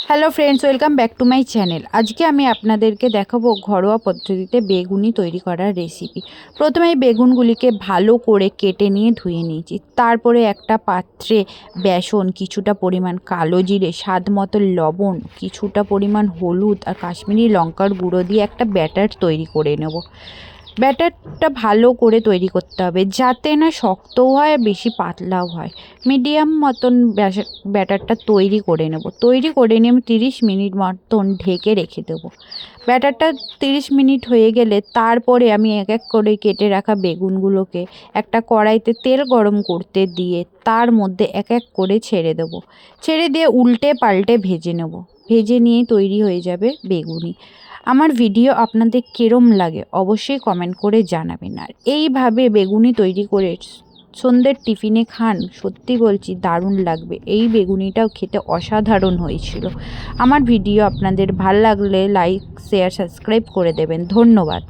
Hello friends, welcome back to my channel. আজকে আমি আপনাদেরকে দেখাবো ঘরোয়া পদ্ধতিতে বেগুনি তৈরি করার রেসিপি। প্রথমে এই বেগুনগুলিকে ভালো করে কেটে নিয়ে ধুয়ে নিয়েছি। তারপরে একটা পাত্রে বেসন, কিছুটা পরিমাণ কালো জিরে, স্বাদ মতো লবণ, কিছুটা পরিমাণ হলুদ আর কাশ্মীরি লঙ্কার গুঁড়ো দিয়ে একটা ব্যাটার তৈরি করে নেব। ব্যাটারটা ভালো করে তৈরি করতে হবে, যাতে না শক্তও হয় আর বেশি পাতলাও হয়। মিডিয়াম মতন ব্যাটারটা তৈরি করে নেব। তৈরি করে নিয়ে আমি 30 মিনিট মতন ঢেকে রেখে দেবো। ব্যাটারটা 30 মিনিট হয়ে গেলে তারপরে আমি এক এক করে কেটে রাখা বেগুনগুলোকে একটা কড়াইতে তেল গরম করতে দিয়ে তার মধ্যে এক এক করে ছেড়ে দেবো। ছেড়ে দিয়ে উল্টে পাল্টে ভেজে নেব। ভেজে নিয়ে তৈরি হয়ে যাবে বেগুনি। আমার ভিডিও আপনাদের কিরম লাগে অবশ্যই কমেন্ট করে জানাবেন। আর এইভাবে বেগুনি তৈরি করে সন্ধ্যের টিফিনে খান, সত্যি বলছি দারুণ লাগবে। এই বেগুনিটাও খেতে অসাধারণ হয়েছিল। আমার ভিডিও আপনাদের ভাল লাগলে লাইক, শেয়ার, সাবস্ক্রাইব করে দেবেন। ধন্যবাদ।